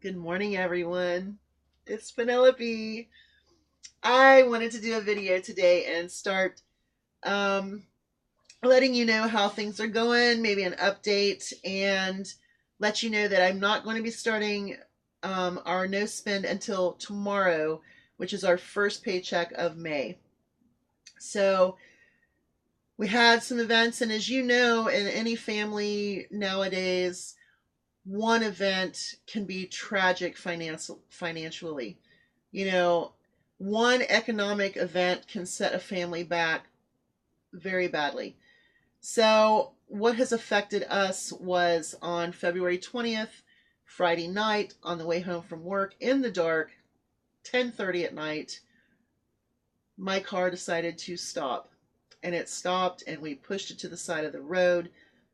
Good morning, everyone. It's Penelope. I wanted to do a video today and start um, letting you know how things are going, maybe an update, and let you know that I'm not going to be starting our no spend until tomorrow, which is our first paycheck of May. So we had some events, and as you know, in any family nowadays, one event can be tragic financially. You know, one economic event can set a family back very badly. So, what has affected us was on February 20th, Friday night, on the way home from work in the dark, 10:30 at night, my car decided to stop. And it stopped, and we pushed it to the side of the road.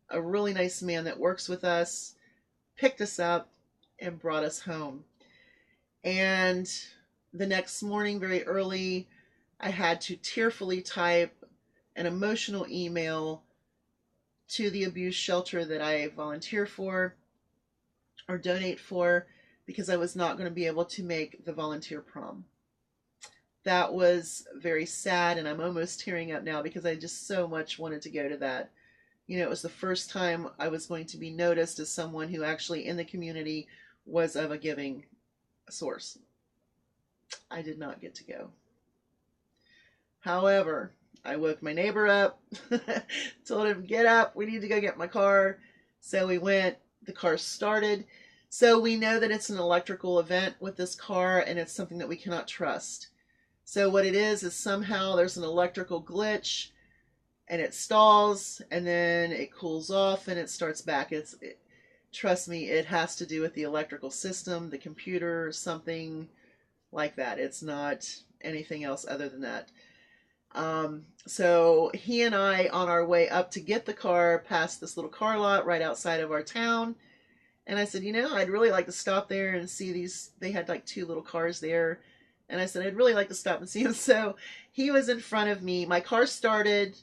A really nice man that works with us picked us up and brought us home. And the next morning, very early, I had to tearfully type an emotional email to the abuse shelter that I volunteer for or donate for because I was not going to be able to make the volunteer prom. That was very sad, and I'm almost tearing up now because I just so much wanted to go to that. You know, it was the first time I was going to be noticed as someone who actually in the community was of a giving source. I did not get to go. However, I woke my neighbor up, told him, get up, we need to go get my car. So we went, the car started. So we know that it's an electrical event with this car and it's something that we cannot trust. So what it is somehow there's an electrical glitch and it stalls and then it cools off and it starts back. Trust me, it has to do with the electrical system, the computer, something like that. It's not anything else other than that. So he and I, on our way up to get the car, passed this little car lot right outside of our town. And I said, I'd really like to stop there and see these. They had like two little cars there. And I said, I'd really like to stop and see him. So he was in front of me. My car started.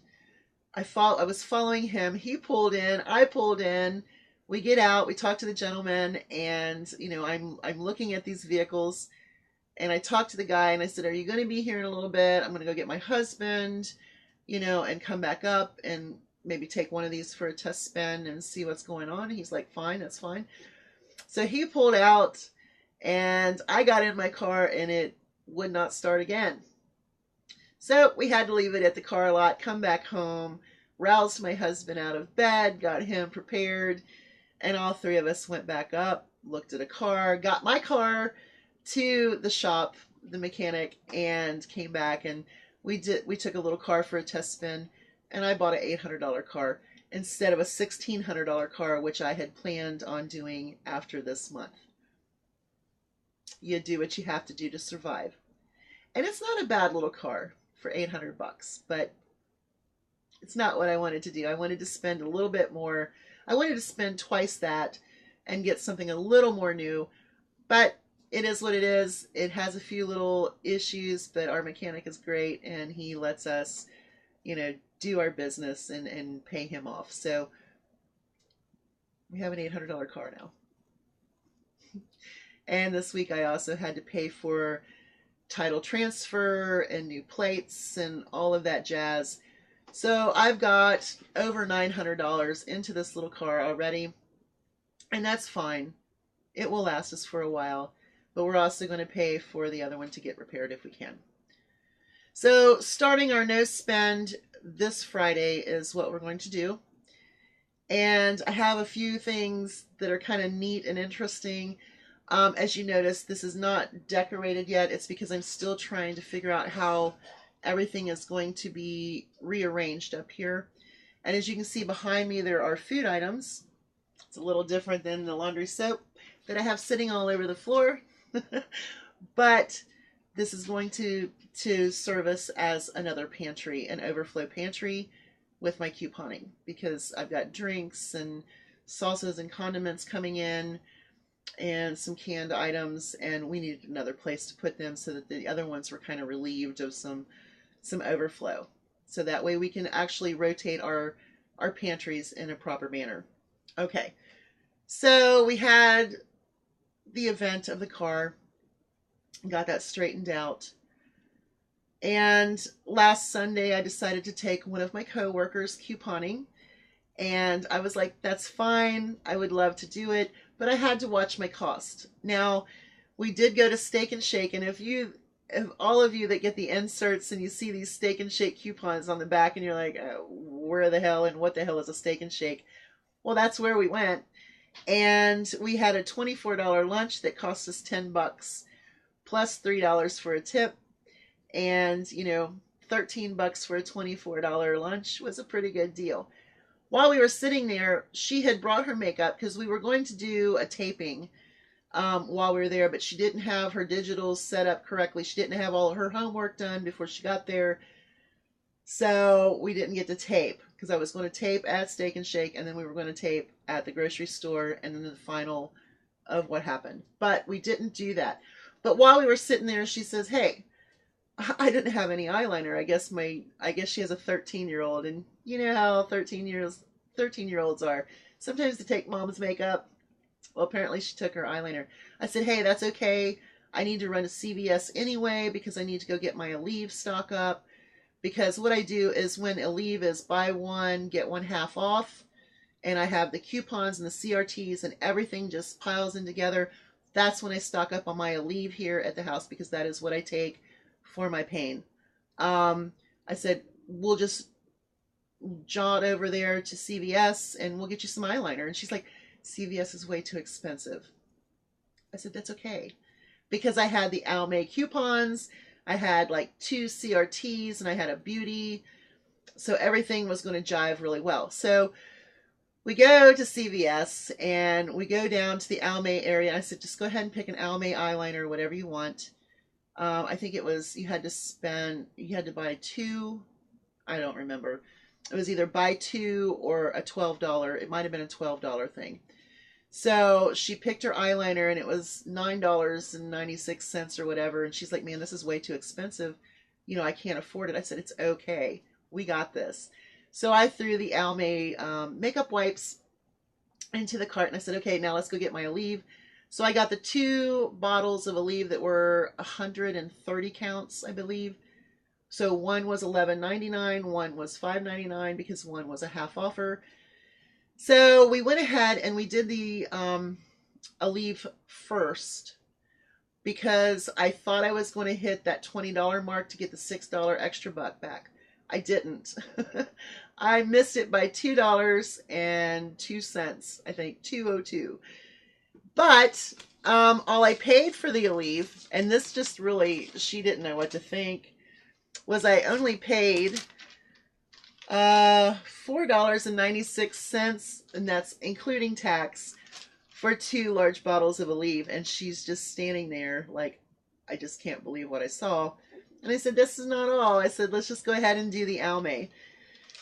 I was following him. He pulled in. I pulled in. We get out. We talk to the gentleman. And, I'm looking at these vehicles. And I talked to the guy and I said, are you going to be here in a little bit? I'm going to go get my husband, and come back up and maybe take one of these for a test spin and see what's going on. And he's like, fine, that's fine. So he pulled out and I got in my car and it would not start again. So we had to leave it at the car lot, come back home, roused my husband out of bed, got him prepared, and all three of us went back up, looked at a car, got my car to the shop, the mechanic, and came back and we took a little car for a test spin and I bought an $800 car instead of a $1,600 car, which I had planned on doing after this month. You do what you have to do to survive. And it's not a bad little car for $800, but it's not what I wanted to do. I wanted to spend a little bit more. I wanted to spend twice that and get something a little more new, but it is what it is. It has a few little issues, but our mechanic is great and he lets us, do our business and pay him off. So we have an $800 car now. And this week I also had to pay for title transfer and new plates and all of that jazz. So I've got over $900 into this little car already, and that's fine. It will last us for a while, but we're also going to pay for the other one to get repaired if we can. So starting our no spend this Friday is what we're going to do. And I have a few things that are kind of neat and interesting. As you notice, this is not decorated yet. It's because I'm still trying to figure out how everything is going to be rearranged up here. And as you can see behind me, there are food items. It's a little different than the laundry soap that I have sitting all over the floor. But this is going to serve us as another pantry, an overflow pantry with my couponing, because I've got drinks and salsas and condiments coming in and some canned items, and we needed another place to put them so that the other ones were kind of relieved of some overflow. So that way we can actually rotate our pantries in a proper manner. Okay, so we had the event of the car, got that straightened out. And last Sunday, I decided to take one of my coworkers couponing. And I was like, that's fine. I would love to do it. But I had to watch my cost. Now, we did go to Steak and Shake. And if all of you that get the inserts and you see these Steak and Shake coupons on the back and you're like, oh, where the hell and what the hell is a Steak and Shake? Well, that's where we went. And we had a $24 lunch that cost us $10 plus $3 for a tip. And, you know, $13 for a $24 lunch was a pretty good deal. While we were sitting there, she had brought her makeup because we were going to do a taping while we were there, but she didn't have her digitals set up correctly. She didn't have all of her homework done before she got there. So we didn't get to tape because I was going to tape at Steak and Shake and then we were going to tape at the grocery store and then the final of what happened. But we didn't do that. But while we were sitting there, she says, hey, I didn't have any eyeliner. I guess she has a 13-year-old, and you know how 13-year-olds are. Sometimes they take mom's makeup. Well, apparently she took her eyeliner. I said, hey, that's okay. I need to run to CVS anyway because I need to go get my Aleve stock up. Because what I do is when Aleve is buy one, get one half off, and I have the coupons and the CRTs and everything just piles in together, that's when I stock up on my Aleve here at the house because that is what I take for my pain. I said, we'll just jaunt over there to CVS and we'll get you some eyeliner. And she's like, CVS is way too expensive. I said, that's okay. Because I had the Almay coupons, I had like 2 CRTs, and I had a beauty. So everything was going to jive really well. So we go to CVS and we go down to the Almay area. I said, just go ahead and pick an Almay eyeliner, whatever you want. I think it was, you had to buy 2. I don't remember. It was either buy 2 or a $12. It might have been a $12 thing. So she picked her eyeliner and it was $9.96 or whatever. And she's like, man, this is way too expensive. You know, I can't afford it. I said, it's okay. We got this. So I threw the Almay makeup wipes into the cart and I said, okay, now let's go get my Aleve. So I got the 2 bottles of Aleve that were 130 counts, I believe. So one was $11.99, one was $5.99 because one was a half offer. So we went ahead and we did the Aleve first because I thought I was going to hit that $20 mark to get the $6 extra buck back. I didn't. I missed it by $2.02, I think, 2.02. But all I paid for the Aleve, and this just really, she didn't know what to think, was I only paid $4.96, and that's including tax, for 2 large bottles of Aleve. And she's just standing there like, I just can't believe what I saw. And I said, this is not all. I said, let's just go ahead and do the Almay.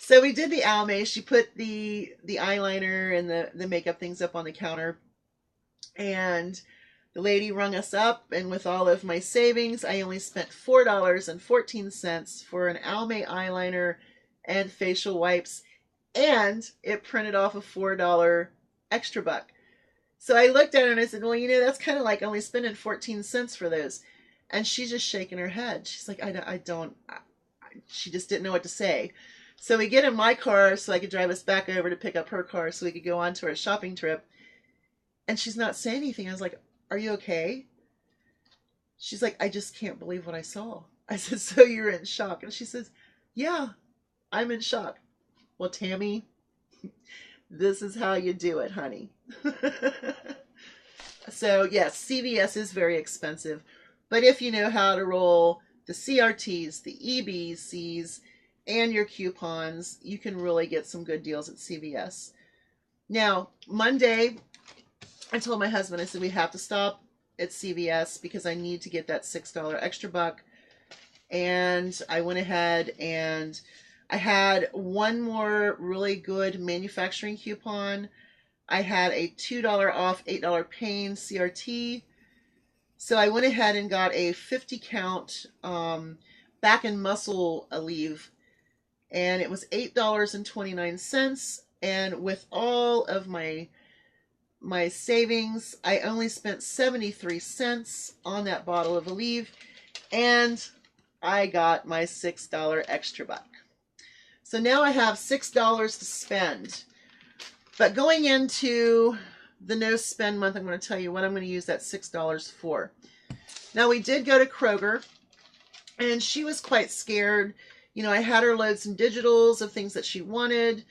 So we did the Almay. She put the eyeliner and the makeup things up on the counter. And the lady rung us up, and with all of my savings, I only spent $4.14 for an Almay eyeliner and facial wipes, and it printed off a $4 extra buck. So I looked at her and I said, well, you know, that's kind of like only spending 14 cents for those. And she's just shaking her head. She's like, she just didn't know what to say. So we get in my car so I could drive us back over to pick up her car so we could go on to our shopping trip. And she's not saying anything. I was like, are you okay? She's like, I just can't believe what I saw. I said, so you're in shock? And she says, yeah, I'm in shock. Well, Tammy, this is how you do it, honey. So yes, CVS is very expensive. But if you know how to roll the CRTs, the EBCs, and your coupons, you can really get some good deals at CVS. Now, Monday, I told my husband, I said, we have to stop at CVS because I need to get that $6 extra buck. And I went ahead and I had one more really good manufacturing coupon. I had a $2 off $8 Pain CRT. So I went ahead and got a 50 count back and muscle Aleve. And it was $8.29. And with all of my my savings, I only spent 73 cents on that bottle of Aleve, and I got my $6 extra buck. So now I have $6 to spend. But going into the no spend month, I'm going to tell you what I'm going to use that $6 for. Now, we did go to Kroger, and she was quite scared. You know, I had her load some digitals of things that she wanted.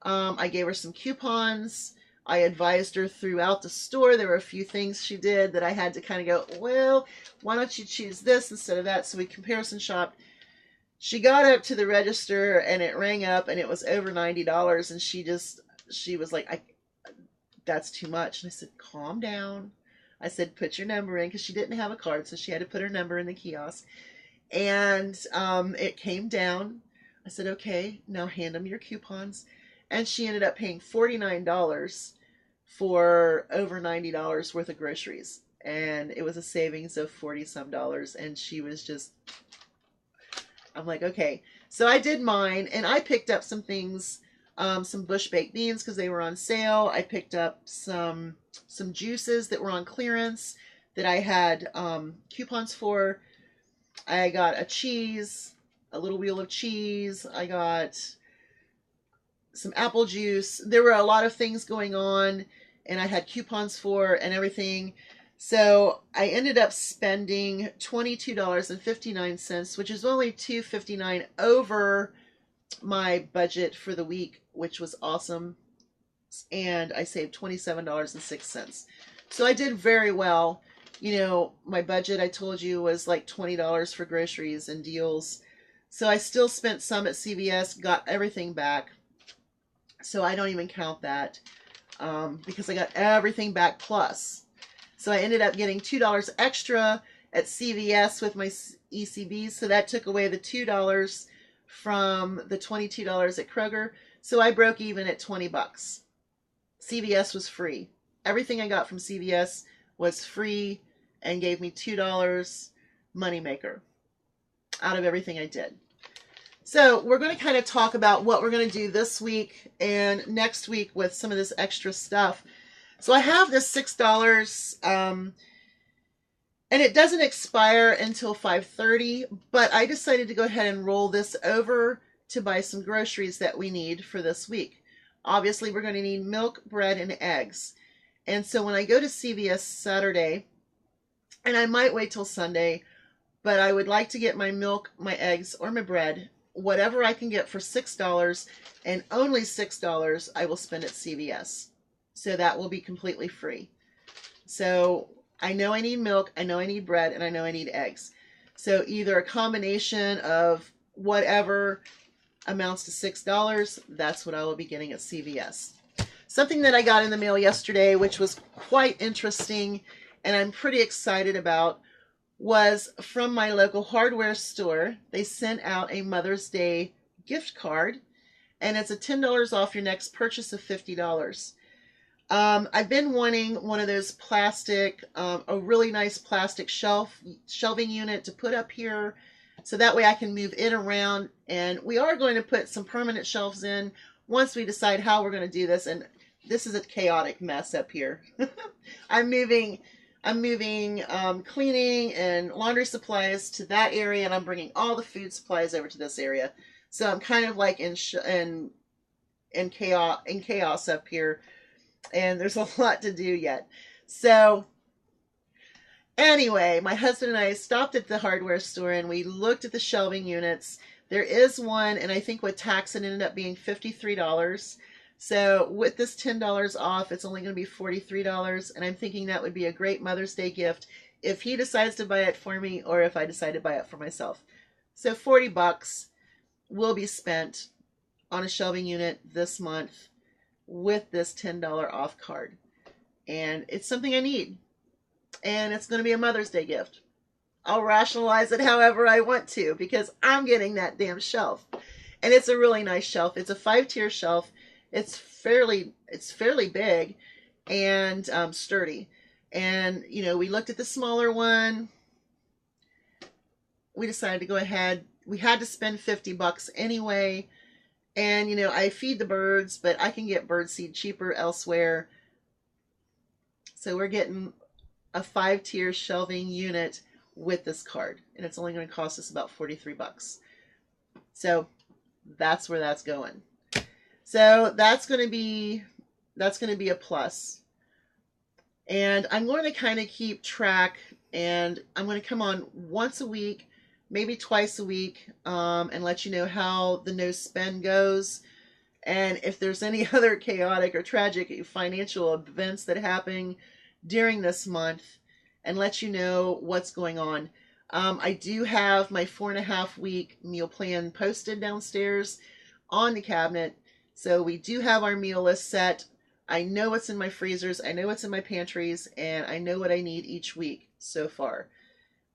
I gave her some coupons. I advised her throughout the store. There were a few things she did that I had to kind of go, well, why don't you choose this instead of that? So we comparison shopped. She got up to the register and it rang up and it was over $90. And she was like, that's too much. And I said, calm down. I said, put your number in, because she didn't have a card. So she had to put her number in the kiosk. And it came down. I said, okay, now hand them your coupons. And she ended up paying $49 for over $90 worth of groceries. And it was a savings of 40 some dollars. And she was just, I'm like, okay. So I did mine, and I picked up some things, some Bush baked beans because they were on sale. I picked up some juices that were on clearance that I had coupons for. I got a cheese, a little wheel of cheese. I got some apple juice. There were a lot of things going on, and I had coupons for and everything. So I ended up spending $22.59, which is only $2.59 over my budget for the week, which was awesome. And I saved $27.06. So I did very well. You know, my budget, I told you, was like $20 for groceries and deals. So I still spent some at CVS, got everything back. So I don't even count that because I got everything back plus. So I ended up getting $2 extra at CVS with my ECBs. So that took away the $2 from the $22 at Kroger. So I broke even at 20 bucks. CVS was free. Everything I got from CVS was free and gave me $2 moneymaker out of everything I did. So we're going to kind of talk about what we're going to do this week and next week with some of this extra stuff. So I have this $6, and it doesn't expire until 5:30, but I decided to go ahead and roll this over to buy some groceries that we need for this week. Obviously, we're going to need milk, bread, and eggs. And so when I go to CVS Saturday, and I might wait till Sunday, but I would like to get my milk, my eggs, or my bread, whatever I can get for $6, and only $6 I will spend at CVS. So that will be completely free. So I know I need milk, I know I need bread, and I know I need eggs. So either a combination of whatever amounts to $6, that's what I will be getting at CVS. Something that I got in the mail yesterday, which was quite interesting and I'm pretty excited about, was from my local hardware store. They sent out a Mother's Day gift card, and it's a $10 off your next purchase of $50. I've been wanting one of those plastic, a really nice plastic shelving unit to put up here, so that way I can move it around. And we are going to put some permanent shelves in once we decide how we're going to do this. And this is a chaotic mess up here. I'm moving cleaning and laundry supplies to that area, and I'm bringing all the food supplies over to this area. So I'm kind of like in chaos up here. And there's a lot to do yet. So anyway, my husband and I stopped at the hardware store and we looked at the shelving units. There is one, and I think with tax it ended up being $53. So with this $10 off, it's only going to be $43. And I'm thinking that would be a great Mother's Day gift if he decides to buy it for me or if I decide to buy it for myself. So 40 bucks will be spent on a shelving unit this month with this $10 off card. And it's something I need. And it's going to be a Mother's Day gift. I'll rationalize it however I want to because I'm getting that damn shelf. And it's a really nice shelf. It's a 5-tier shelf. It's fairly big and sturdy. And, you know, we looked at the smaller one. We decided to go ahead. We had to spend 50 bucks anyway. And, you know, I feed the birds, but I can get bird seed cheaper elsewhere. So we're getting a 5-tier shelving unit with this card, and it's only going to cost us about 43 bucks. So that's where that's going. So that's going to be a plus. And I'm going to kind of keep track, and I'm going to come on once a week, maybe twice a week, and let you know how the no spend goes. And if there's any other chaotic or tragic financial events that happen during this month, and let you know what's going on. I do have my 4.5-week meal plan posted downstairs on the cabinet. So we do have our meal list set. I know what's in my freezers, I know what's in my pantries, and I know what I need each week so far.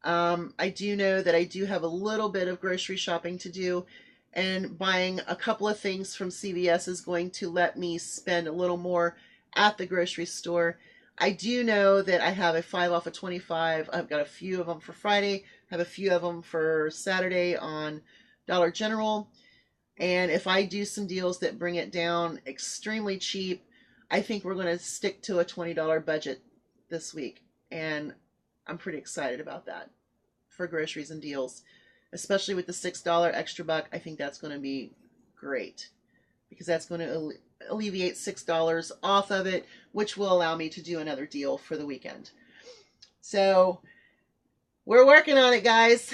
I do know that I do have a little bit of grocery shopping to do, and buying a couple of things from CVS is going to let me spend a little more at the grocery store. I do know that I have a 5 off of 25. I've got a few of them for Friday. I have a few of them for Saturday on Dollar General. And if I do some deals that bring it down extremely cheap, I think we're going to stick to a $20 budget this week. And I'm pretty excited about that for groceries and deals, especially with the $6 extra buck. I think that's going to be great because that's going to alleviate $6 off of it, which will allow me to do another deal for the weekend. So we're working on it, guys.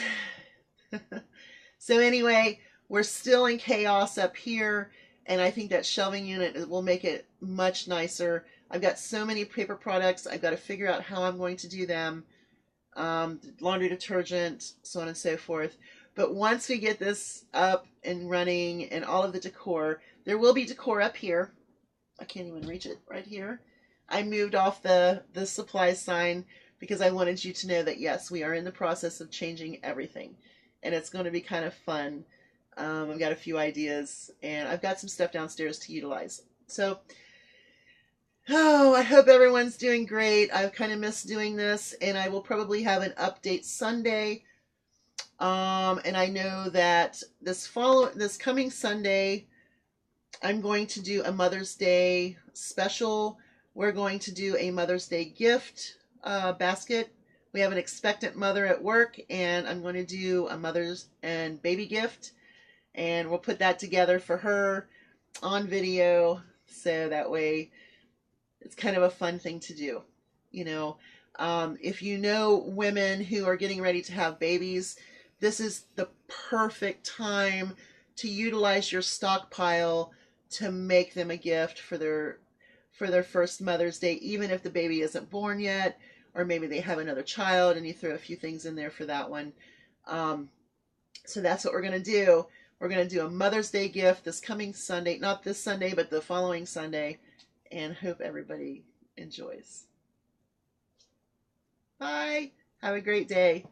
So anyway, we're still in chaos up here, and I think that shelving unit will make it much nicer. I've got so many paper products. I've got to figure out how I'm going to do them. Laundry detergent, so on and so forth. But once we get this up and running and all of the decor, there will be decor up here. I can't even reach it right here. I moved off the supply sign because I wanted you to know that yes, we are in the process of changing everything, and it's going to be kind of fun. I've got a few ideas, and I've got some stuff downstairs to utilize. So, I hope everyone's doing great. I've kind of missed doing this, and I will probably have an update Sunday. And I know that this coming Sunday, I'm going to do a Mother's Day special. We're going to do a Mother's Day gift basket. We have an expectant mother at work, and I'm going to do a mother's and baby gift, and we'll put that together for her on video, so that way it's kind of a fun thing to do. You know, if you know women who are getting ready to have babies, this is the perfect time to utilize your stockpile to make them a gift for their first Mother's Day, even if the baby isn't born yet, or maybe they have another child and you throw a few things in there for that one. So that's what we're going to do. We're going to do a Mother's Day gift this coming Sunday, not this Sunday, but the following Sunday, and hope everybody enjoys. Bye. Have a great day.